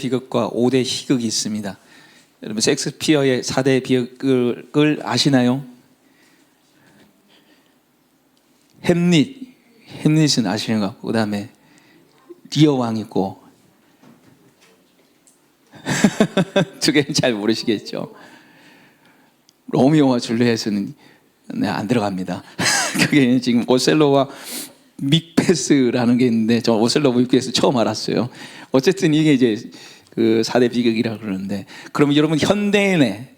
비극과 5대 희극이 있습니다. 여러분 셰익스피어의 4대 비극을 아시나요? 햄릿은 아시는 것 같고, 그 다음에 리어 왕 있고 두 개는 잘 모르시겠죠. 로미오와 줄리엣은 안 들어갑니다. 그게 지금 오셀로와 믹베스라는 게 있는데, 저 오셀로 믹베스 처음 알았어요. 어쨌든 이게 이제 그 4대 비극이라고 그러는데, 그러면 여러분 현대인의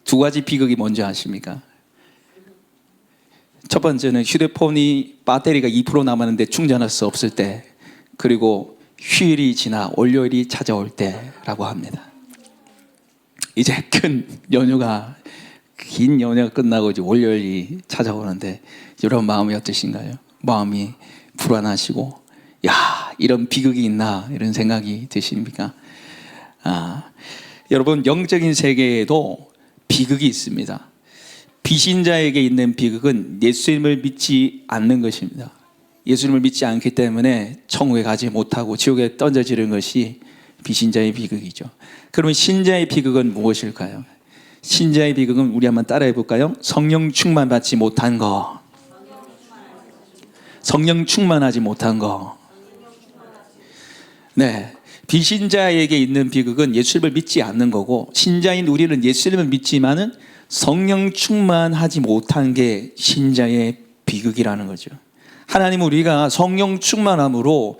두 가지 비극이 뭔지 아십니까? 첫 번째는 휴대폰이 배터리가 2% 남았는데 충전할 수 없을 때, 그리고 휴일이 지나 월요일이 찾아올 때라고 합니다. 이제 긴 연휴가 끝나고 이제 월요일이 찾아오는데 여러분 마음이 어떠신가요? 마음이 불안하시고, 야, 이런 비극이 있나 이런 생각이 드십니까? 여러분 영적인 세계에도 비극이 있습니다. 비신자에게 있는 비극은 예수님을 믿지 않는 것입니다. 예수님을 믿지 않기 때문에 천국에 가지 못하고 지옥에 던져지는 것이 비신자의 비극이죠. 그러면 신자의 비극은 무엇일까요? 신자의 비극은 우리 한번 따라해 볼까요? 성령 충만 받지 못한 거. 성령 충만하지 못한 거. 네. 비신자에게 있는 비극은 예수님을 믿지 않는 거고, 신자인 우리는 예수님을 믿지만은 성령 충만하지 못한 게 신자의 비극이라는 거죠. 하나님은 우리가 성령 충만함으로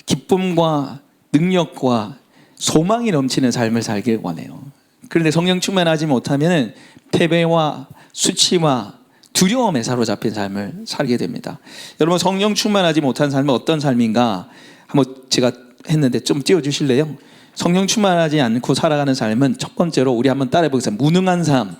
기쁨과 능력과 소망이 넘치는 삶을 살길 원해요. 그런데 성령 충만하지 못하면 패배와 수치와 두려움에 사로잡힌 삶을 살게 됩니다. 여러분 성령 충만하지 못한 삶은 어떤 삶인가? 한번 제가 했는데 좀 띄워주실래요? 성령 충만하지 않고 살아가는 삶은 첫 번째로 우리 한번 따라해 보겠습니다. 무능한 삶,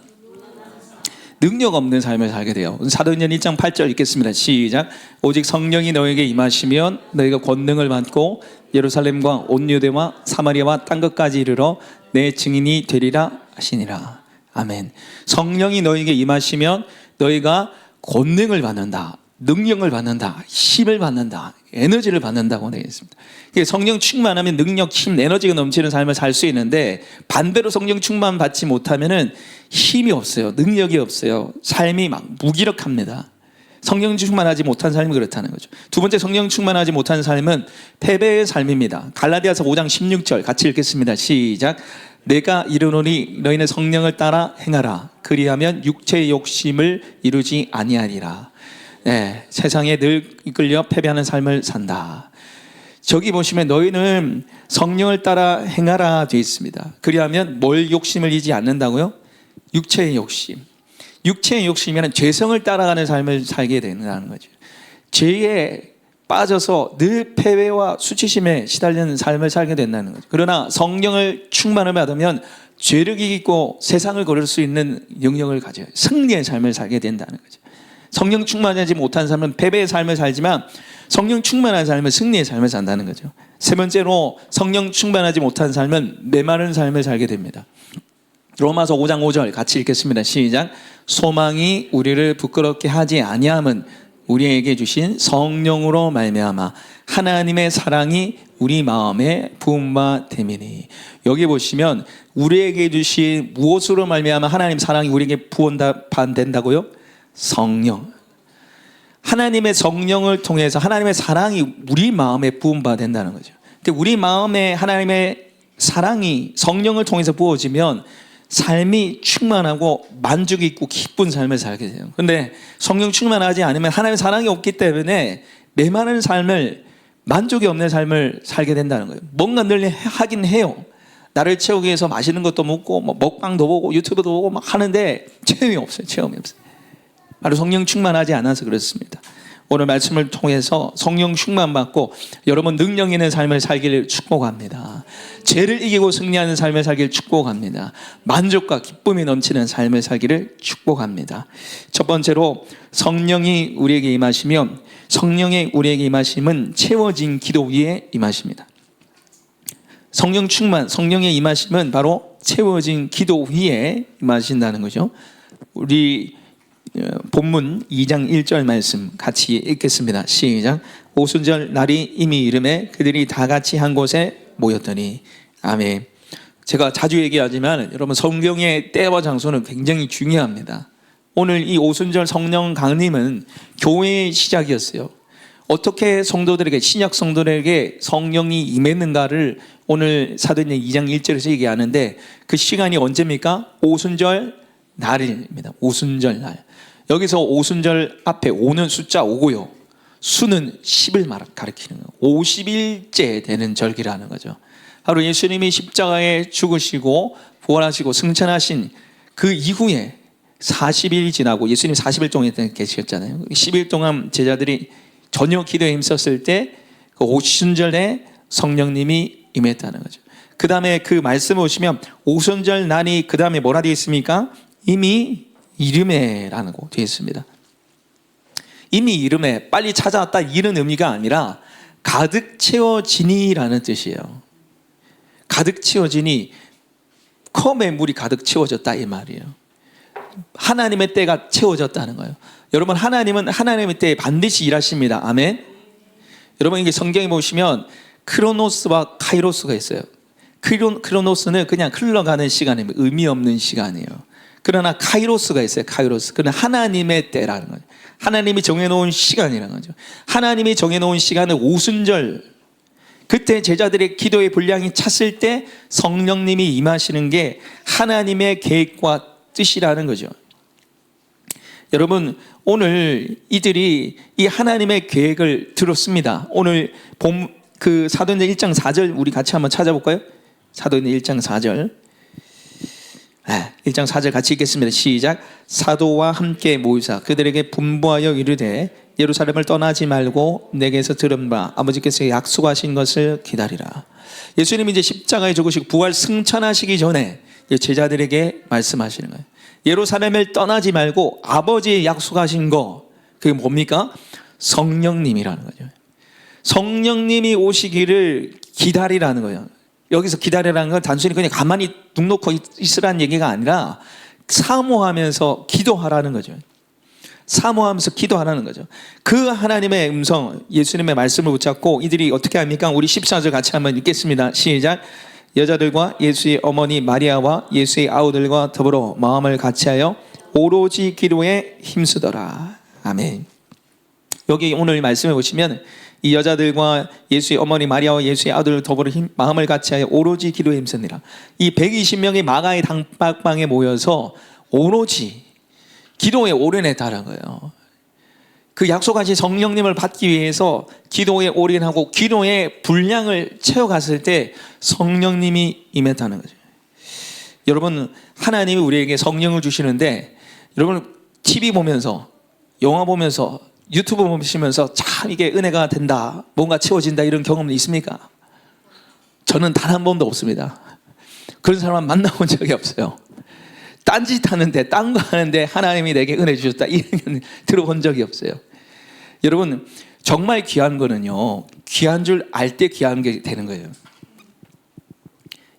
능력 없는 삶을 살게 돼요. 사도행전 1장 8절 읽겠습니다. 시작. 오직 성령이 너에게 임하시면 너희가 권능을 받고 예루살렘과 온 유대와 사마리아와 땅 끝까지 이르러 내 증인이 되리라 하시니라. 아멘. 성령이 너에게 임하시면 너희가 권능을 받는다, 능력을 받는다, 힘을 받는다, 에너지를 받는다고 되어 있습니다. 성령 충만하면 능력, 힘, 에너지가 넘치는 삶을 살 수 있는데, 반대로 성령 충만 받지 못하면 힘이 없어요, 능력이 없어요, 삶이 막 무기력합니다. 성령 충만하지 못한 삶이 그렇다는 거죠. 두 번째, 성령 충만하지 못한 삶은 패배의 삶입니다. 갈라디아서 5장 16절 같이 읽겠습니다. 시작. 내가 이르노니 너희는 성령을 따라 행하라. 그리하면 육체의 욕심을 이루지 아니하리라. 네, 세상에 늘 이끌려 패배하는 삶을 산다. 저기 보시면 너희는 성령을 따라 행하라 되어 있습니다. 그리하면 뭘 욕심을 이지 않는다고요? 육체의 욕심. 육체의 욕심이면 죄성을 따라가는 삶을 살게 된다는 거죠. 죄에 빠져서 늘 패배와 수치심에 시달리는 삶을 살게 된다는 거죠. 그러나 성령을 충만을 받으면 죄를 이기고 세상을 걸을 수 있는 영역을 가져요. 승리의 삶을 살게 된다는 거죠. 성령 충만하지 못한 삶은 패배의 삶을 살지만, 성령 충만한 삶은 승리의 삶을 산다는 거죠. 세 번째로, 성령 충만하지 못한 삶은 메마른 삶을 살게 됩니다. 로마서 5장 5절 같이 읽겠습니다. 시작. 소망이 우리를 부끄럽게 하지 아니함은 우리에게 주신 성령으로 말미암아 하나님의 사랑이 우리 마음에 부은 바 됨이니. 여기 보시면 우리에게 주신 무엇으로 말미암아 하나님 사랑이 우리에게 부은된다고요? 성령. 하나님의 성령을 통해서 하나님의 사랑이 우리 마음에 부은 바 된다는 거죠. 근데 우리 마음에 하나님의 사랑이 성령을 통해서 부어지면 삶이 충만하고 만족이 있고 기쁜 삶을 살게 돼요. 그런데 성령 충만하지 않으면 하나님의 사랑이 없기 때문에 메마른 삶을, 만족이 없는 삶을 살게 된다는 거예요. 뭔가 늘 하긴 해요. 나를 채우기 위해서 맛있는 것도 먹고 먹방도 보고 유튜브도 보고 막 하는데 체험이 없어요. 바로 성령 충만하지 않아서 그렇습니다. 오늘 말씀을 통해서 성령 충만 받고 여러분 능력 있는 삶을 살기를 축복합니다. 죄를 이기고 승리하는 삶을 살기를 축복합니다. 만족과 기쁨이 넘치는 삶을 살기를 축복합니다. 첫 번째로, 성령이 우리에게 임하시면, 성령의 우리에게 임하심은 채워진 기도 위에 임하십니다. 성령 충만, 성령의 임하심은 바로 채워진 기도 위에 임하신다는 거죠. 우리 본문 2장 1절 말씀 같이 읽겠습니다. 시작. 오순절 날이 이미 이름에 그들이 다 같이 한 곳에 모였더니 아멘. 제가 자주 얘기하지만 여러분 성경의 때와 장소는 굉장히 중요합니다. 오늘 이 오순절 성령 강림은 교회의 시작이었어요. 어떻게 성도들에게 신약 성도들에게 성령이 임했는가를 오늘 사도행전 2장 1절에서 얘기하는데 그 시간이 언제입니까? 오순절 날입니다. 오순절 날. 여기서 오순절 앞에 오는 숫자 5고요. 수는 10을 가리키는 거예요. 50일째 되는 절기라는 거죠. 바로 예수님이 십자가에 죽으시고 부활하시고 승천하신 그 이후에 40일이 지나고 예수님 40일 동안 계셨잖아요. 10일 동안 제자들이 저녁 기도에 힘썼을 때 그 오순절에 성령님이 임했다는 거죠. 그 다음에 그 말씀을 보시면 오순절 날이 그 다음에 뭐라 되어 있습니까? 이미 이름에라는 거 되어 있습니다. 이미 이름에 빨리 찾아왔다 이런 의미가 아니라 가득 채워지니라는 뜻이에요. 가득 채워지니 컵에 물이 가득 채워졌다 이 말이에요. 하나님의 때가 채워졌다는 거예요. 여러분 하나님은 하나님의 때에 반드시 일하십니다. 아멘. 여러분 이게 성경에 보시면 크로노스와 카이로스가 있어요. 크로노스는 그냥 흘러가는 시간입니다. 의미 없는 시간이에요. 그러나 카이로스가 있어요. 카이로스. 그건 하나님의 때라는 거죠. 하나님이 정해놓은 시간이라는 거죠. 하나님이 정해놓은 시간은 오순절. 그때 제자들의 기도의 분량이 찼을 때 성령님이 임하시는 게 하나님의 계획과 뜻이라는 거죠. 여러분 오늘 이들이 이 하나님의 계획을 들었습니다. 오늘 그 사도행전 1장 4절 우리 같이 한번 찾아볼까요? 사도행전 1장 4절 1장 4절 같이 읽겠습니다. 시작. 사도와 함께 모이사 그들에게 분부하여 이르되 예루살렘을 떠나지 말고 내게서 들은 바 아버지께서 약속하신 것을 기다리라. 예수님이 이제 십자가에 죽으시고 부활 승천하시기 전에 제자들에게 말씀하시는 거예요. 예루살렘을 떠나지 말고 아버지의 약속하신 거 그게 뭡니까? 성령님이라는 거죠. 성령님이 오시기를 기다리라는 거예요. 여기서 기다리라는 건 단순히 그냥 가만히 눕 놓고 있으라는 얘기가 아니라 사모하면서 기도하라는 거죠. 사모하면서 기도하라는 거죠. 그 하나님의 음성, 예수님의 말씀을 붙잡고 이들이 어떻게 합니까? 우리 14절 같이 한번 읽겠습니다. 시작. 여자들과 예수의 어머니 마리아와 예수의 아우들과 더불어 마음을 같이하여 오로지 기도에 힘쓰더라. 아멘. 여기 오늘 말씀해 보시면 이 여자들과 예수의 어머니 마리아와 예수의 아들 더불어 마음을 같이하여 오로지 기도에 힘쓰니라. 이 120명의 마가의 단팥방에 모여서 오로지 기도에 올인했다는 거예요. 그 약속하신 성령님을 받기 위해서 기도에 올인하고 기도의 분량을 채워갔을 때 성령님이 임했다는 거죠. 여러분 하나님이 우리에게 성령을 주시는데 여러분 TV 보면서 영화 보면서 유튜브 보시면서 참 이게 은혜가 된다 뭔가 채워진다 이런 경험은 있습니까? 저는 단 한 번도 없습니다. 그런 사람은 만나본 적이 없어요. 딴짓 하는데 딴 거 하는데 하나님이 내게 은혜 주셨다 이런 들어본 적이 없어요. 여러분 정말 귀한 거는요 귀한 줄 알 때 귀한 게 되는 거예요.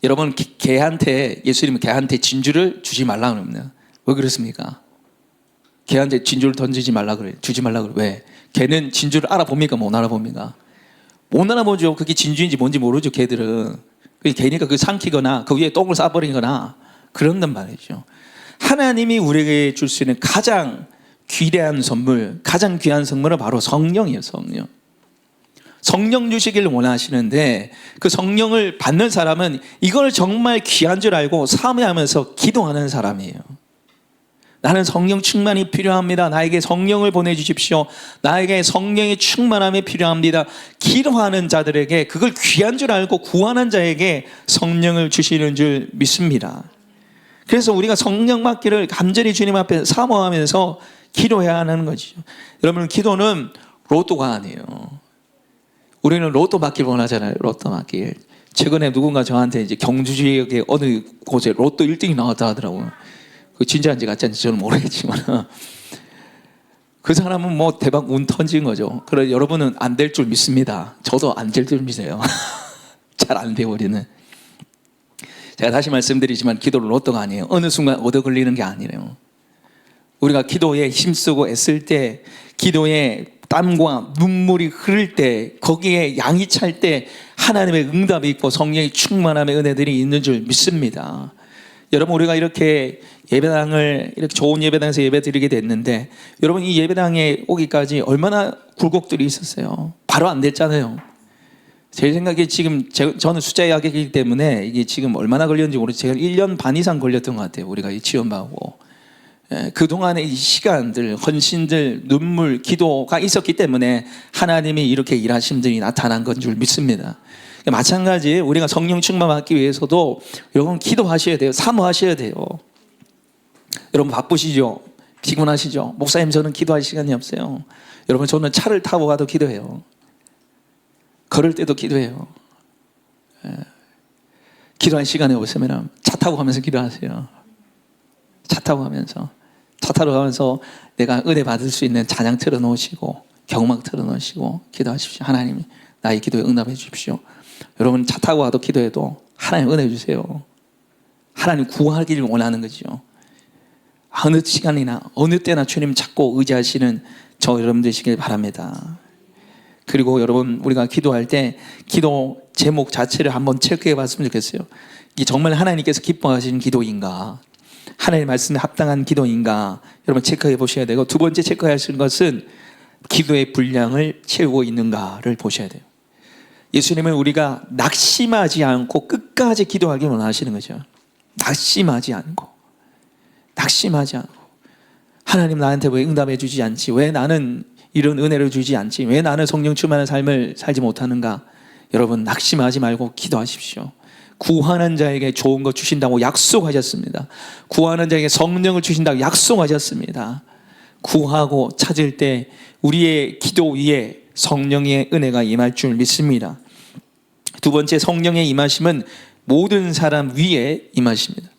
여러분 개한테 예수님은 개한테 진주를 주지 말라고 합니다. 왜 그렇습니까? 개한테 진주를 던지지 말라 그래요. 주지 말라 그래요. 왜? 개는 진주를 알아봅니까? 못 알아봅니까? 못 알아보죠. 그게 진주인지 뭔지 모르죠. 개들은. 개니까 그 삼키거나 그 위에 똥을 싸버리거나 그런단 말이죠. 하나님이 우리에게 줄 수 있는 가장 귀대한 선물, 가장 귀한 선물은 바로 성령이에요. 성령. 성령 주시기를 원하시는데 그 성령을 받는 사람은 이걸 정말 귀한 줄 알고 사모하면서 기도하는 사람이에요. 나는 성령 충만이 필요합니다. 나에게 성령을 보내주십시오. 나에게 성령의 충만함이 필요합니다. 기도하는 자들에게 그걸 귀한 줄 알고 구하는 자에게 성령을 주시는 줄 믿습니다. 그래서 우리가 성령 받기를 간절히 주님 앞에 사모하면서 기도해야 하는 거죠. 여러분 기도는 로또가 아니에요. 우리는 로또 받기를 원하잖아요. 로또 받기. 최근에 누군가 저한테 이제 경주 지역의 어느 곳에 로또 1등이 나왔다 하더라고요. 그 진짜인지 가짜인지 저는 모르겠지만 그 사람은 뭐 대박 운 터진 거죠. 그래서 여러분은 안 될 줄 믿습니다. 저도 안 될 줄 믿어요. 잘 안 돼요 우리는. 제가 다시 말씀드리지만 기도는 로또가 아니에요. 어느 순간 얻어 걸리는 게 아니래요. 우리가 기도에 힘쓰고 애쓸 때 기도에 땀과 눈물이 흐를 때 거기에 양이 찰 때 하나님의 응답이 있고 성령의 충만함의 은혜들이 있는 줄 믿습니다. 여러분, 우리가 이렇게 예배당을 이렇게 좋은 예배당에서 예배드리게 됐는데, 여러분 이 예배당에 오기까지 얼마나 굴곡들이 있었어요. 바로 안 됐잖아요. 제 생각에 지금 저는 숫자 약이기 때문에 이게 지금 얼마나 걸렸는지 모르겠어요. 제가 1년 반 이상 걸렸던 것 같아요. 우리가 이 지원받고. 그동안의 이 시간들, 헌신들, 눈물, 기도가 있었기 때문에 하나님이 이렇게 일하신 분이 나타난 건 줄 믿습니다. 마찬가지 우리가 성령 충만받기 위해서도 여러분 기도하셔야 돼요. 사모하셔야 돼요. 여러분 바쁘시죠? 피곤하시죠? 목사님 저는 기도할 시간이 없어요. 여러분 저는 차를 타고 가도 기도해요. 걸을 때도 기도해요. 기도할 시간이 없으면 차 타고 가면서 기도하세요. 차 타고 가면서 내가 은혜 받을 수 있는 찬양 틀어놓으시고 경음악 틀어놓으시고 기도하십시오. 하나님이 나의 기도에 응답해 주십시오. 여러분 차 타고 가도 기도해도 하나님 은혜 주세요. 하나님 구하기를 원하는 거죠. 어느 시간이나 어느 때나 주님 찾고 의지하시는 저 여러분 되시길 바랍니다. 그리고 여러분 우리가 기도할 때 기도 제목 자체를 한번 체크해 봤으면 좋겠어요. 이게 정말 하나님께서 기뻐하시는 기도인가, 하나님의 말씀에 합당한 기도인가, 여러분 체크해 보셔야 되고, 두 번째 체크하시는 것은 기도의 분량을 채우고 있는가를 보셔야 돼요. 예수님은 우리가 낙심하지 않고 끝까지 기도하기 원하시는 거죠. 낙심하지 않고 하나님 나한테 왜 응답해 주지 않지? 왜 나는 이런 은혜를 주지 않지? 왜 나는 성령 충만한 삶을 살지 못하는가? 여러분 낙심하지 말고 기도하십시오. 구하는 자에게 좋은 것 주신다고 약속하셨습니다. 구하는 자에게 성령을 주신다고 약속하셨습니다. 구하고 찾을 때 우리의 기도 위에 성령의 은혜가 임할 줄 믿습니다. 두 번째, 성령의 임하심은 모든 사람 위에 임하십니다.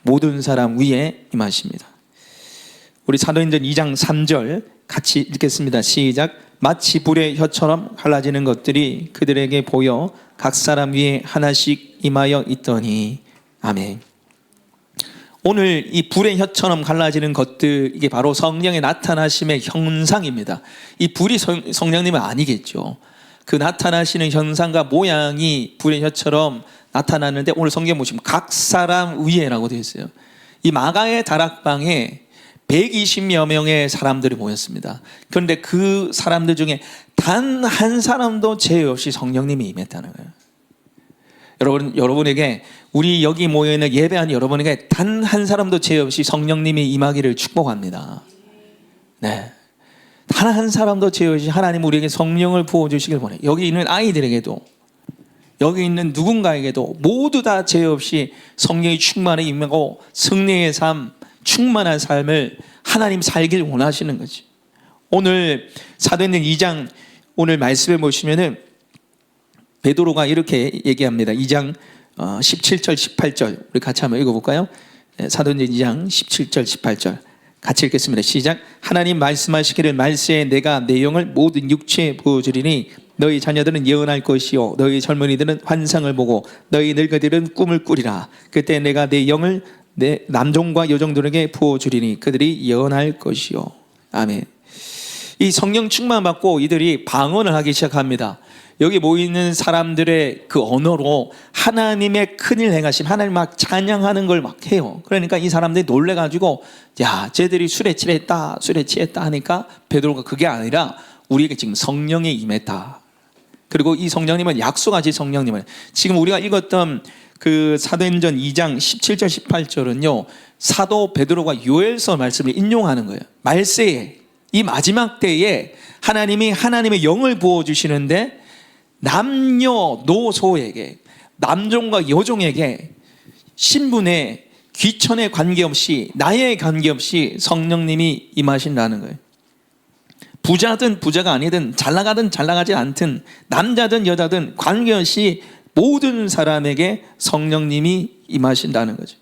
모든 사람 위에 임하십니다. 우리 사도행전 2장 3절 같이 읽겠습니다. 시작. 마치 불의 혀처럼 갈라지는 것들이 그들에게 보여 각 사람 위에 하나씩 임하여 있더니. 아멘. 오늘 이 불의 혀처럼 갈라지는 것들, 이게 바로 성령의 나타나심의 현상입니다. 이 불이 성령님은 아니겠죠. 그 나타나시는 현상과 모양이 불의 혀처럼 나타나는데, 오늘 성경 보시면 각 사람 위에라고 되어 있어요. 이 마가의 다락방에 120여 명의 사람들이 모였습니다. 그런데 그 사람들 중에 단 한 사람도 죄 없이 성령님이 임했다는 거예요. 여러분에게, 우리 여기 모여있는 예배한 여러분에게 단 한 사람도 죄 없이 성령님이 임하기를 축복합니다. 네. 단 한 사람도 죄 없이 하나님 우리에게 성령을 부어주시길 원해요. 여기 있는 아이들에게도, 여기 있는 누군가에게도 모두 다 죄 없이 성령이 충만히 임하고 승리의 삶, 충만한 삶을 하나님 살길 원하시는 거지. 오늘 사도행전 2장 오늘 말씀에 보시면은 베드로가 이렇게 얘기합니다. 2장 17절 18절 우리 같이 한번 읽어볼까요? 사도행전 2장 17절 18절 같이 읽겠습니다. 시작. 하나님 말씀하시기를 말세에 내가 내 영을 모든 육체에 부어주리니 너희 자녀들은 예언할 것이요 너희 젊은이들은 환상을 보고 너희 늙은이들은 꿈을 꾸리라. 그때 내가 내 영을 내 남종과 여종들에게 부어주리니 그들이 예언할 것이요. 아멘. 이 성령 충만 받고 이들이 방언을 하기 시작합니다. 여기 모이는 사람들의 그 언어로 하나님의 큰일 행하심, 하나님 막 찬양하는 걸 막 해요. 그러니까 이 사람들이 놀래가지고, 야, 쟤들이 술에 취했다 하니까 베드로가 그게 아니라 우리에게 지금 성령이 임했다. 그리고 이 성령님은 약속하신 성령님은, 지금 우리가 읽었던 그 사도행전 2장 17절 18절은요 사도 베드로가 요엘서 말씀을 인용하는 거예요. 말세에, 이 마지막 때에 하나님이 하나님의 영을 부어주시는데 남녀노소에게, 남종과 여종에게, 신분에, 귀천에 관계없이, 나이에 관계없이 성령님이 임하신다는 거예요. 부자든 부자가 아니든, 잘나가든 잘나가지 않든, 남자든 여자든 관계없이 모든 사람에게 성령님이 임하신다는 거죠.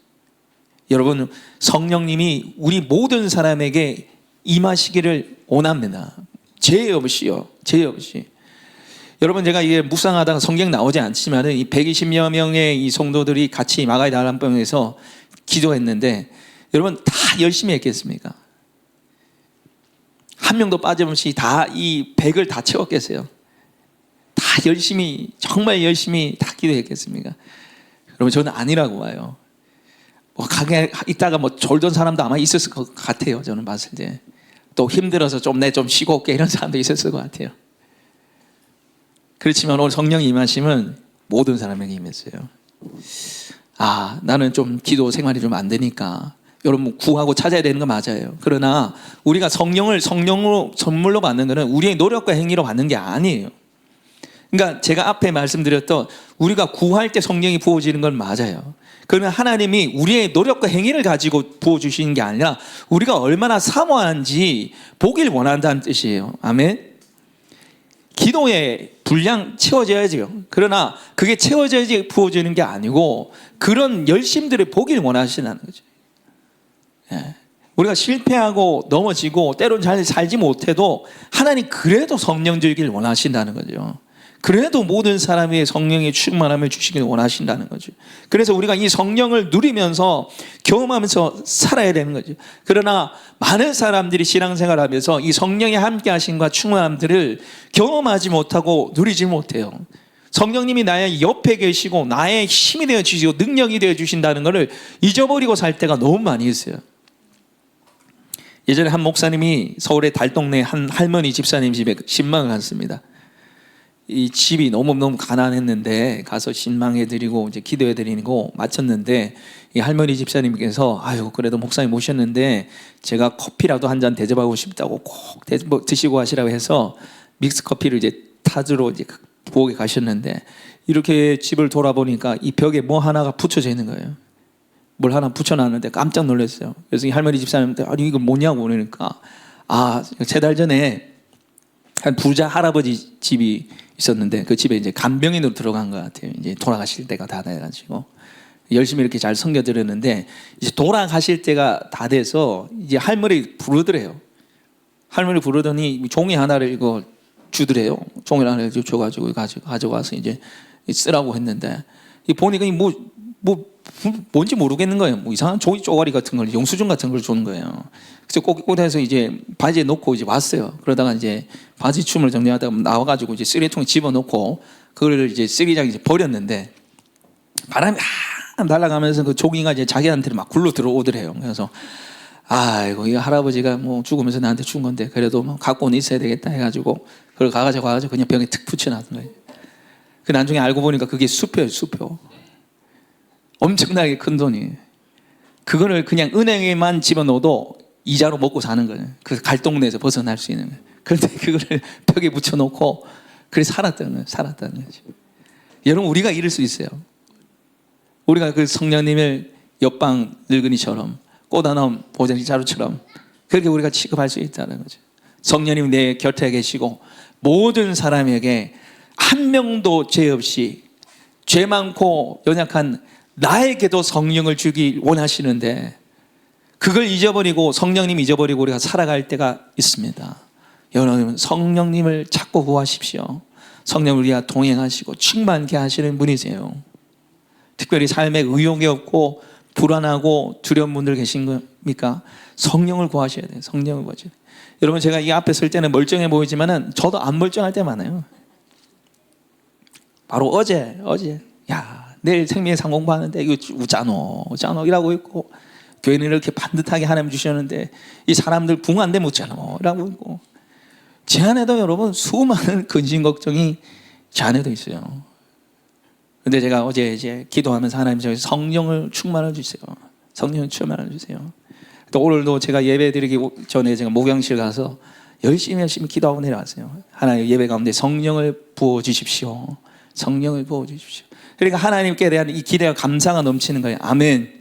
여러분, 성령님이 우리 모든 사람에게 임하시기를 원합니다. 죄 없이요. 죄 없이. 여러분, 제가 이게 묵상하다가 성경 나오지 않지만 이 120여 명의 이 성도들이 같이 마가의 다락방에서 기도했는데, 여러분 다 열심히 했겠습니까? 한 명도 빠짐없이 다 이 100을 다 채웠겠어요? 다 열심히 정말 열심히 다 기도했겠습니까? 그러면 저는 아니라고 봐요. 뭐 가게 있다가 뭐 졸던 사람도 아마 있었을 것 같아요. 저는 봤을 때. 또 힘들어서 좀 쉬고 올게 이런 사람도 있었을 것 같아요. 그렇지만 오늘 성령이 임하시면 모든 사람에게 임했어요. 아, 나는 좀 기도 생활이 좀 안 되니까 여러분 구하고 찾아야 되는 거 맞아요. 그러나 우리가 성령을 성령으로 선물로 받는 것은 우리의 노력과 행위로 받는 게 아니에요. 그러니까 제가 앞에 말씀드렸던 우리가 구할 때 성령이 부어지는 건 맞아요. 그러나 하나님이 우리의 노력과 행위를 가지고 부어주시는 게 아니라 우리가 얼마나 사모하는지 보길 원한다는 뜻이에요. 아멘. 기도의 분량 채워져야죠. 그러나 그게 채워져야지 부어지는 게 아니고 그런 열심들을 보길 원하시는 거죠. 예. 우리가 실패하고 넘어지고 때론 잘 살지 못해도 하나님 그래도 성령 주기를 원하신다는 거죠. 그래도 모든 사람의 성령의 충만함을 주시길 원하신다는 거죠. 그래서 우리가 이 성령을 누리면서 경험하면서 살아야 되는 거죠. 그러나 많은 사람들이 신앙생활을 하면서 이 성령의 함께 하심과 충만함들을 경험하지 못하고 누리지 못해요. 성령님이 나의 옆에 계시고 나의 힘이 되어 주시고 능력이 되어 주신다는 것을 잊어버리고 살 때가 너무 많이 있어요. 예전에 한 목사님이 서울의 달동네 한 할머니 집사님 집에 신방을 갔습니다. 이 집이 너무 가난했는데 가서 신방해드리고 이제 기도해드리고 마쳤는데 이 할머니 집사님께서 아유 그래도 목사님 모셨는데 제가 커피라도 한 잔 대접하고 싶다고 꼭 드시고 하시라고 해서 믹스 커피를 이제 타주러 이제 부엌에 가셨는데 이렇게 집을 돌아보니까 이 벽에 뭐 하나가 붙여져 있는 거예요. 뭘 하나 붙여놨는데 깜짝 놀랐어요. 그래서 이 할머니 집사님한테 아니 이거 뭐냐고 그러니까 아 3달 전에 한 부자 할아버지 집이 있었는데 그 집에 이제 간병인으로 들어간 것 같아요. 이제 돌아가실 때가 다 돼가지고 열심히 이렇게 잘 섬겨드렸는데 이제 돌아가실 때가 다 돼서 이제 할머니 부르더래요. 할머니 부르더니 종이 하나를 이거 주더래요. 종이를 하나 줘가지고 가져가서 이제 쓰라고 했는데 보니까 뭔지 모르겠는 거예요. 뭐 이상한 종이 쪼가리 같은 걸 영수증 같은 걸 주는 거예요. 그래서 꼿꼿해서 이제 바지에 넣고 이제 왔어요. 그러다가 이제 바지 춤을 정리하다가 나와가지고 이제 쓰레기통에 집어넣고 그걸 이제 쓰레기장에 이제 버렸는데 바람이 날아가면서 그 종이가 이제 자기한테 막 굴러 들어오더래요. 그래서 아이고 이 할아버지가 뭐 죽으면서 나한테 준 건데 그래도 뭐 갖고는 있어야 되겠다 해가지고 그걸 가가지고 그냥 벽에 툭 붙여놨던 거예요. 그 나중에 알고 보니까 그게 수표예요. 수표. 엄청나게 큰 돈이. 그거를 그냥 은행에만 집어넣어도 이자로 먹고 사는 거예요. 그 갈동네에서 벗어날 수 있는 거예요. 그런데 그거를 벽에 붙여놓고 그래 살았다는 거죠. 여러분 우리가 이럴 수 있어요. 우리가 그 성령님을 옆방 늙은이처럼 꽂아놓은 보자기 자루처럼 그렇게 우리가 취급할 수 있다는 거죠. 성령님이 내 곁에 계시고 모든 사람에게 한 명도 죄 없이 죄 많고 연약한 나에게도 성령을 주기 원하시는데 그걸 잊어버리고 성령님 잊어버리고 우리가 살아갈 때가 있습니다. 여러분 성령님을 찾고 구하십시오. 성령을 우리가 동행하시고 충만케 하시는 분이세요. 특별히 삶에 의욕이 없고 불안하고 두려운 분들 계신 겁니까? 성령을 구하셔야 돼요. 성령을 구하셔야 돼요. 여러분 제가 이 앞에 설 때는 멀쩡해 보이지만은 저도 안 멀쩡할 때 많아요. 바로 어제 야 내일 생명상 공부하는데 이거 우짜노 이라고 있고 교회는 이렇게 반듯하게 하나님 주셨는데 이 사람들 붕 안 되면 우짜노 라고 있고 제 안에도 여러분 수많은 근심 걱정이 제 안에도 있어요. 근데 제가 어제 이제 기도하면서 하나님 저희 성령을 충만해 주세요. 성령을 충만해 주세요. 또 오늘도 제가 예배 드리기 전에 제가 목양실 가서 열심히 기도하고 내려왔어요. 하나님 예배 가운데 성령을 부어 주십시오. 성령을 부어 주십시오. 그러니까 하나님께 대한 이 기대와 감사가 넘치는 거예요. 아멘.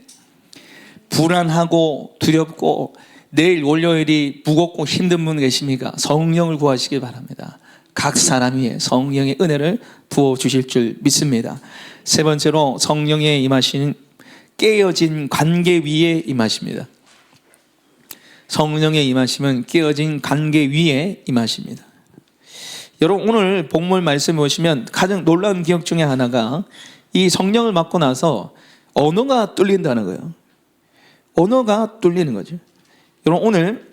불안하고 두렵고 내일 월요일이 무겁고 힘든 분 계십니까? 성령을 구하시길 바랍니다. 각 사람 위에 성령의 은혜를 부어주실 줄 믿습니다. 세 번째로 성령의 임하시는 깨어진 관계 위에 임하십니다. 성령의 임하심은 깨어진 관계 위에 임하십니다. 여러분 오늘 본문 말씀 보시면 가장 놀라운 기억 중에 하나가 이 성령을 맡고 나서 언어가 뚫린다는 거예요. 언어가 뚫리는 거죠. 여러분 오늘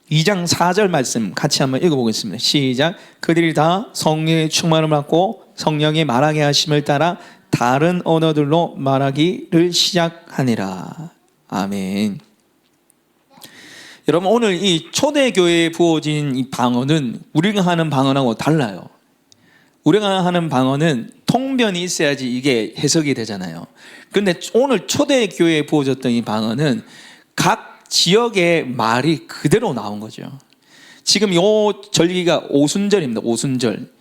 2장 4절 말씀 같이 한번 읽어보겠습니다. 시작. 그들이 다 성령의 충만을 받고 성령의 말하게 하심을 따라 다른 언어들로 말하기를 시작하니라. 아멘. 여러분, 오늘 이 초대교회에 부어진 이 방언은 우리가 하는 방언하고 달라요. 우리가 하는 방언은 통변이 있어야지 이게 해석이 되잖아요. 그런데 오늘 초대교회에 부어졌던 이 방언은 각 지역의 말이 그대로 나온 거죠. 지금 이 절기가 오순절입니다. 오순절.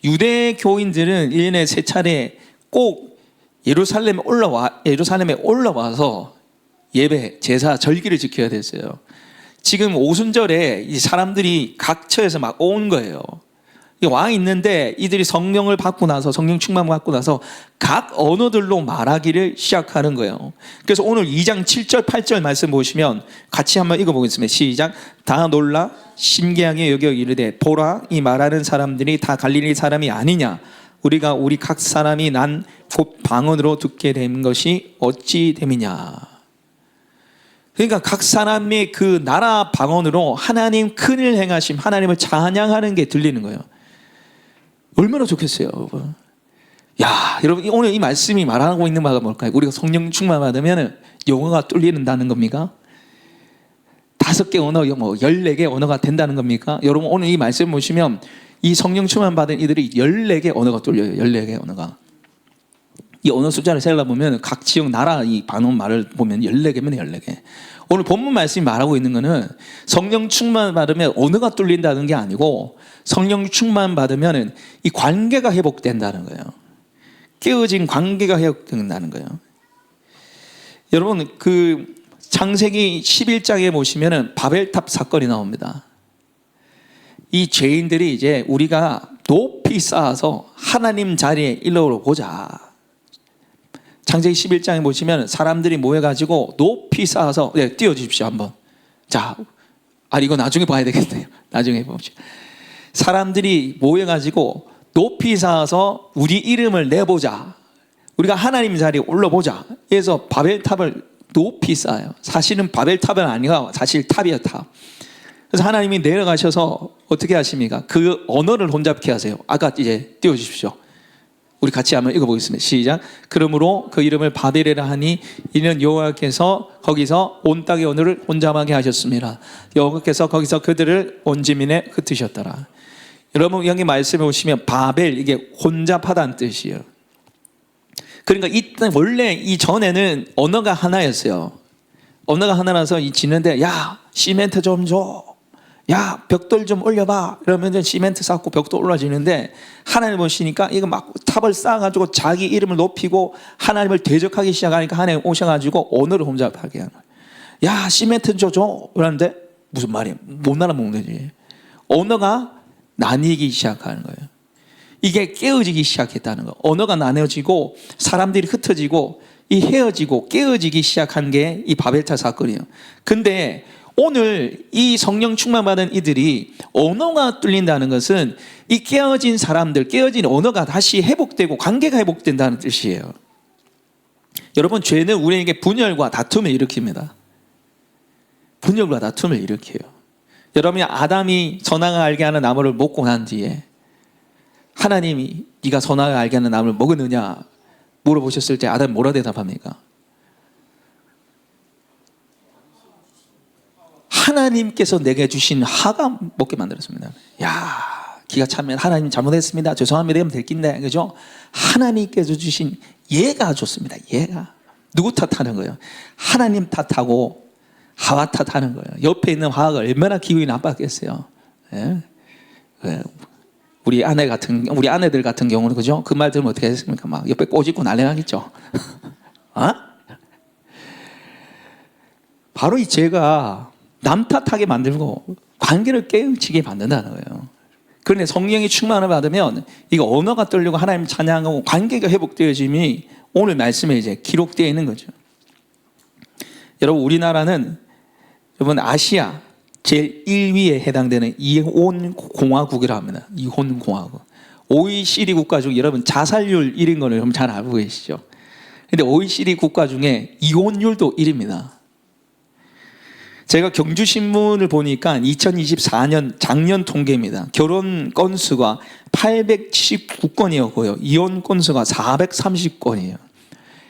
유대 교인들은 1년에 3차례 꼭 예루살렘에 올라와서 예배, 제사, 절기를 지켜야 됐어요. 지금 오순절에 이 사람들이 각처에서 막 온 거예요. 왕이 있는데 이들이 성령을 받고 나서, 성령 충만 받고 나서 각 언어들로 말하기를 시작하는 거예요. 그래서 오늘 2장 7절 8절 말씀 보시면 같이 한번 읽어보겠습니다. 시작. 다 놀라 신기하게 여겨 이르되 보라, 이 말하는 사람들이 다 갈릴리 사람이 아니냐. 우리가 우리 각 사람이 난 곧 방언으로 듣게 된 것이 어찌 됨이냐. 그러니까 각 사람의 그 나라 방언으로 하나님 큰일 행하심, 하나님을 찬양하는 게 들리는 거예요. 얼마나 좋겠어요, 여러분. 야, 여러분, 오늘 이 말씀이 말하고 있는 바가 뭘까요? 우리가 성령 충만 받으면 영어가 뚫리는다는 겁니까? 5개 언어, 14개 언어가 된다는 겁니까? 여러분, 오늘 이 말씀 보시면 이 성령 충만 받은 이들이 14개 언어가 뚫려요. 14개 언어가. 이 언어 숫자를 세려보면 각 지역 나라 이 방언 말을 보면 14개면 14개. 오늘 본문 말씀이 말하고 있는 거는 성령 충만 받으면 언어가 뚫린다는 게 아니고 성령 충만 받으면 이 관계가 회복된다는 거예요. 깨어진 관계가 회복된다는 거예요. 여러분, 그 창세기 11장에 보시면 바벨탑 사건이 나옵니다. 이 죄인들이 이제 우리가 높이 쌓아서 하나님 자리에 일러러 보자. 창세기 11장에 보시면 사람들이 모여가지고 높이 쌓아서, 네, 띄워주십시오 한번. 자, 이거 나중에 봐야 되겠네요. 나중에 봅시다. 사람들이 모여가지고 높이 쌓아서 우리 이름을 내보자. 우리가 하나님 자리에 올라보자. 그래서 바벨탑을 높이 쌓아요. 사실은 바벨탑은 아니라 사실 탑이에요, 탑. 그래서 하나님이 내려가셔서 어떻게 하십니까? 그 언어를 혼잡케 하세요. 아까 이제 띄워주십시오. 우리 같이 한번 읽어보겠습니다. 시작. 그러므로 그 이름을 바벨이라 하니 이는 여호와께서 거기서 온 땅의 언어를 혼잡하게 하셨습니다. 여호와께서 거기서 그들을 온 지민에 흩으셨더라. 여러분, 여기 말씀해 보시면 바벨, 이게 혼잡하다는 뜻이에요. 그러니까 이때 원래 이 전에는 언어가 하나였어요. 언어가 하나라서 이 짓는데, 야, 시멘트 좀 줘. 야, 벽돌 좀 올려봐. 이러면 시멘트 쌓고 벽돌 올라지는데, 하나님 보시니까 이거 막 탑을 쌓아가지고 자기 이름을 높이고 하나님을 대적하기 시작하니까 하나님 오셔가지고 언어를 혼잡하게 하는 거예요. 야, 시멘트 좀 줘. 그러는데 무슨 말이에요? 못 알아먹는 거지. 언어가 나뉘기 시작하는 거예요. 이게 깨어지기 시작했다는 거예요. 언어가 나눠지고 사람들이 흩어지고 이 헤어지고 깨어지기 시작한 게 이 바벨탑 사건이에요. 근데 오늘 이 성령 충만받은 이들이 언어가 뚫린다는 것은 이 깨어진 사람들, 깨어진 언어가 다시 회복되고 관계가 회복된다는 뜻이에요. 여러분, 죄는 우리에게 분열과 다툼을 일으킵니다. 분열과 다툼을 일으켜요. 여러분이 아담이 선악을 알게 하는 나무를 먹고 난 뒤에 하나님이 네가 선악을 알게 하는 나무를 먹었느냐 물어보셨을 때 아담이 뭐라 대답합니까? 하나님께서 내게 주신 하가 먹게 만들었습니다. 야, 기가 차면 하나님 잘못했습니다. 죄송합니다. 이러면 될 낀데, 그죠? 하나님께서 주신 얘가 좋습니다. 얘가. 누구 탓하는 거예요? 하나님 탓하고 하와 탓하는 거예요. 옆에 있는 하와가 얼마나 기분이 나빴겠어요. 예? 우리 아내들 같은 경우는, 그죠? 그 말 들으면 어떻게 했습니까? 막 옆에 꼬집고 난리 나겠죠? 어? 바로 이 죄가 남 탓하게 만들고 관계를 깨우치게 만든다는 거예요. 그런데 성령이 충만을 받으면 이거 언어가 떨리고 하나님 찬양하고 관계가 회복되어짐이 오늘 말씀에 이제 기록되어 있는 거죠. 여러분, 우리나라는 여러분 아시아 제1위에 해당되는 이혼공화국이라고 합니다. 이혼공화국. OECD 국가 중 여러분 자살률 1인 거는 여러분 잘 알고 계시죠? 근데 OECD 국가 중에 이혼율도 1위입니다. 제가 경주신문을 보니까 2024년 작년 통계입니다. 결혼 건수가 879건이었고요. 이혼 건수가 430건이에요.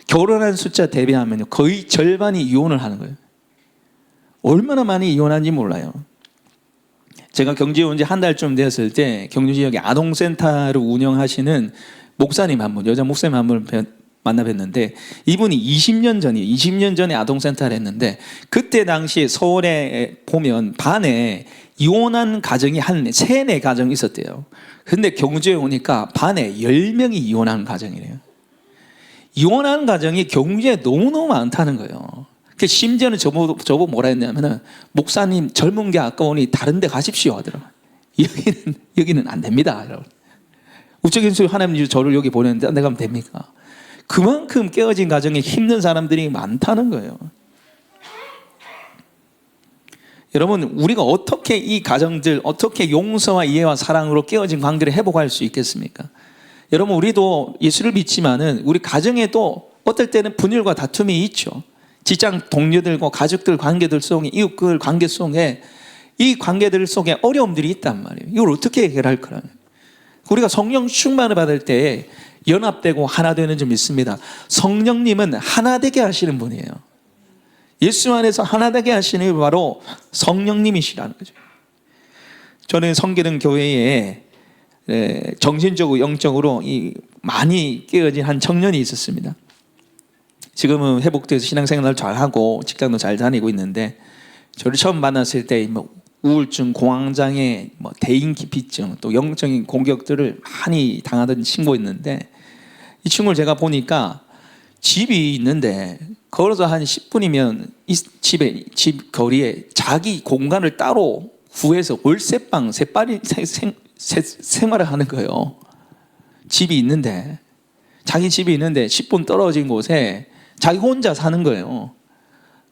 결혼한 숫자 대비하면 거의 절반이 이혼을 하는 거예요. 얼마나 많이 이혼한지 몰라요. 제가 경주에 온 지 한 달쯤 되었을 때 경주 지역에 아동센터를 운영하시는 목사님 한 분, 여자 목사님 한 분을 만나 뵀는데 이분이 20년 전에 아동센터를 했는데 그때 당시에 서울에 보면 반에 이혼한 가정이 한 3-4가정이 있었대요. 근데 경주에 오니까 반에 10명이 이혼한 가정이래요. 이혼한 가정이 경주에 너무너무 많다는 거예요. 심지어는 저보고 뭐라 했냐면은 목사님 젊은 게 아까우니 다른 데 가십시오 하더라고요. 여기는 안 됩니다. 우적인 수 하나님이 저를 여기 보냈는데 내가 하면 됩니까? 그만큼 깨어진 가정에 힘든 사람들이 많다는 거예요. 여러분, 우리가 어떻게 이 가정들, 어떻게 용서와 이해와 사랑으로 깨어진 관계를 회복할 수 있겠습니까? 여러분, 우리도 예수를 믿지만은 우리 가정에도 어떨 때는 분열과 다툼이 있죠. 직장 동료들과 가족들 관계들 속에, 이웃들 관계 속에 이 관계들 속에 어려움들이 있단 말이에요. 이걸 어떻게 해결할 거라는 거예요. 우리가 성령 충만을 받을 때 연합되고 하나 되는 줄 믿습니다. 성령님은 하나 되게 하시는 분이에요. 예수 안에서 하나 되게 하시는 분 바로 성령님이시라는 거죠. 저는 성계동 교회에 정신적으로 영적으로 많이 깨어진 한 청년이 있었습니다. 지금은 회복돼서 신앙생활 잘하고 직장도 잘 다니고 있는데 저를 처음 만났을 때 우울증, 공황장애, 대인기피증, 또 영적인 공격들을 많이 당하던 친구였는데 이 친구를 제가 보니까 집이 있는데 걸어서 한 10분이면 이 집 거리에 자기 공간을 따로 구해서 월세방 생활을 하는 거예요. 자기 집이 있는데 10분 떨어진 곳에 자기 혼자 사는 거예요.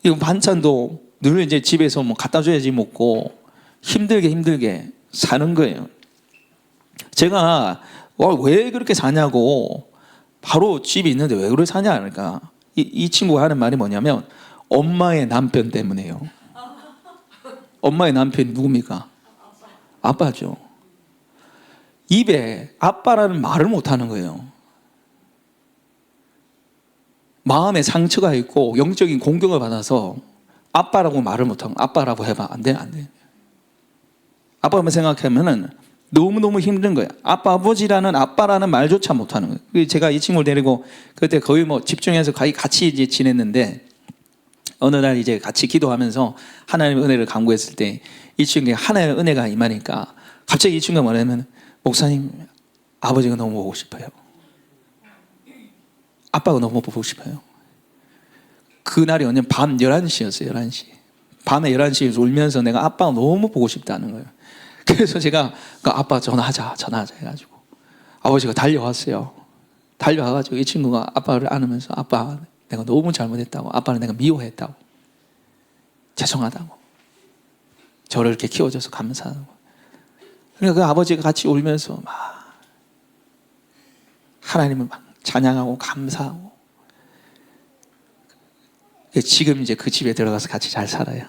이거 반찬도 늘 이제 집에서 갖다 줘야지 먹고 힘들게 사는 거예요. 제가 왜 그렇게 사냐고, 바로 집이 있는데 왜 그렇게 사냐 하니까 이 친구가 하는 말이 뭐냐면 엄마의 남편 때문에요. 엄마의 남편이 누굽니까? 아빠죠. 입에 아빠라는 말을 못 하는 거예요. 마음에 상처가 있고 영적인 공격을 받아서 아빠라고 말을 못하고 아빠라고 해봐. 안 돼. 아빠만 생각하면은 너무너무 힘든 거예요. 아버지라는 아빠라는 말조차 못하는 거예요. 제가 이 친구를 데리고 그때 거의 집중해서 같이 이제 지냈는데 어느 날 이제 같이 기도하면서 하나님의 은혜를 간구했을 때 이 친구에게 하나님의 은혜가 임하니까 갑자기 이 친구가 뭐냐면 목사님, 아버지가 너무 보고 싶어요. 아빠가 너무 보고 싶어요. 그날이 언제 밤 11시였어요. 11시. 밤에 11시에 울면서 내가 아빠가 너무 보고 싶다는 거예요. 그래서 제가 아빠 전화하자 해가지고 아버지가 달려왔어요. 달려와가지고 이 친구가 아빠를 안으면서 아빠, 내가 너무 잘못했다고, 아빠는 내가 미워했다고, 죄송하다고, 저를 이렇게 키워줘서 감사하다고. 그러니까 그 아버지가 같이 울면서 막 하나님을 막 찬양하고 감사하고, 지금 이제 그 집에 들어가서 같이 잘 살아요.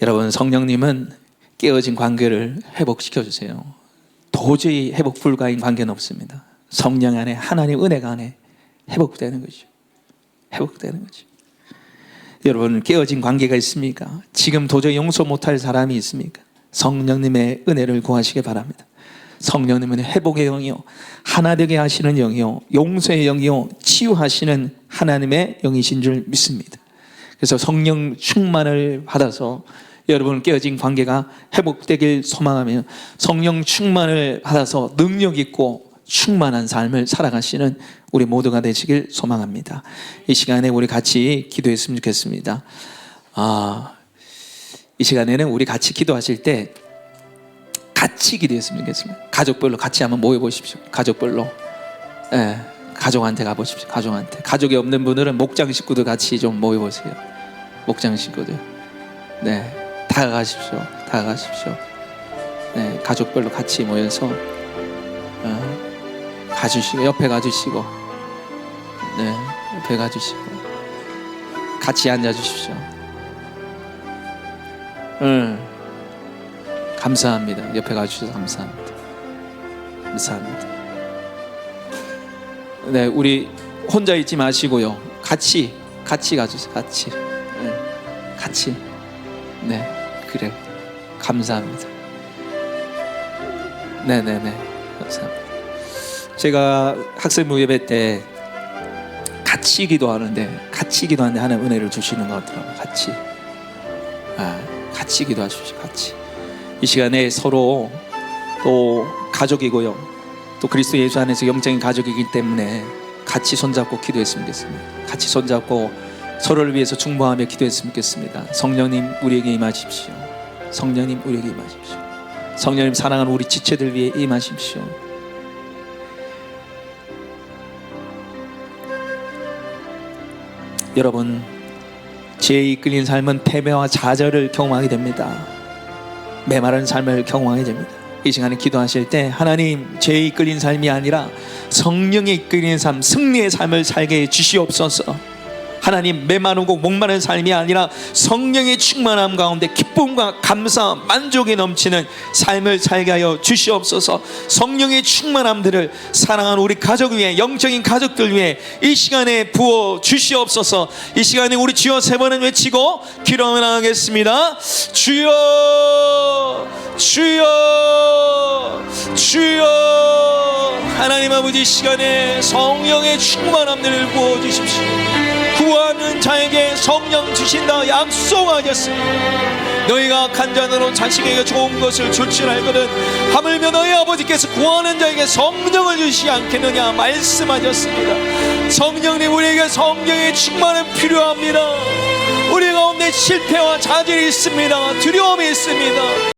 여러분, 성령님은 깨어진 관계를 회복시켜 주세요. 도저히 회복 불가인 관계는 없습니다. 성령 안에, 하나님 은혜가 안에 회복되는 거죠. 여러분, 깨어진 관계가 있습니까? 지금 도저히 용서 못할 사람이 있습니까? 성령님의 은혜를 구하시기 바랍니다. 성령님은 회복의 영이요, 하나 되게 하시는 영이요, 용서의 영이요, 치유하시는 하나님의 영이신 줄 믿습니다. 그래서 성령 충만을 받아서 여러분 깨어진 관계가 회복되길 소망하며 성령 충만을 받아서 능력 있고 충만한 삶을 살아가시는 우리 모두가 되시길 소망합니다. 이 시간에 우리 같이 기도했으면 좋겠습니다. 이 시간에는 우리 같이 기도하실 때 같이 기도했으면 좋겠습니다. 가족별로 같이 한번 모여보십시오. 가족별로. 가족한테 가보십시오. 가족이 없는 분들은 목장 식구들 같이 좀 모여보세요. 목장 식구들. 다가가십시오. 가족별로 같이 모여서 가주시고, 옆에 가주시고, 옆에 가주시고 같이 앉아주십시오. 감사합니다. 옆에 가주셔서 감사합니다. 감사합니다. 네, 우리 혼자 있지 마시고요. 같이 가주세요. 같이. 네, 그래. 감사합니다. 네네네. 감사합니다. 제가 학생부 예배 때 같이 기도하는데 하나님 은혜를 주시는 것 같더라고요. 같이 기도하십시오. 같이. 이 시간에 서로 또 가족이고요. 또 그리스도 예수 안에서 영적인 가족이기 때문에 같이 손잡고 기도했으면 좋겠습니다. 같이 손잡고 서로를 위해서 중보하며 기도했으면 좋겠습니다. 성령님 우리에게 임하십시오. 성령님 우리에게 임하십시오. 성령님 사랑하는 우리 지체들 위해 임하십시오. 여러분, 죄에 이끌린 삶은 패배와 좌절을 경험하게 됩니다. 메마른 삶을 경험하게 됩니다. 이 시간에 기도하실 때 하나님, 죄에 이끌린 삶이 아니라 성령에 이끌린 삶, 승리의 삶을 살게 해 주시옵소서. 하나님, 메마르고 목마른 삶이 아니라 성령의 충만함 가운데 기쁨과 감사, 만족이 넘치는 삶을 살게 하여 주시옵소서. 성령의 충만함들을 사랑하는 우리 가족 위에, 영적인 가족들 위해 이 시간에 부어 주시옵소서. 이 시간에 우리 주여 세 번은 외치고 기도하며 나가겠습니다. 주여, 주여, 주여. 하나님 아버지, 이 시간에 성령의 충만함들을 부어 주십시오. 구하는 자에게 성령 주신다 약속하셨습니다. 너희가 간절함으로 자식에게 좋은 것을 줄 줄 알거든 하물며 너희 아버지께서 구하는 자에게 성령을 주시지 않겠느냐 말씀하셨습니다. 성령님, 우리에게 성령의 충만은 필요합니다. 우리 가운데 실패와 좌절이 있습니다. 두려움이 있습니다.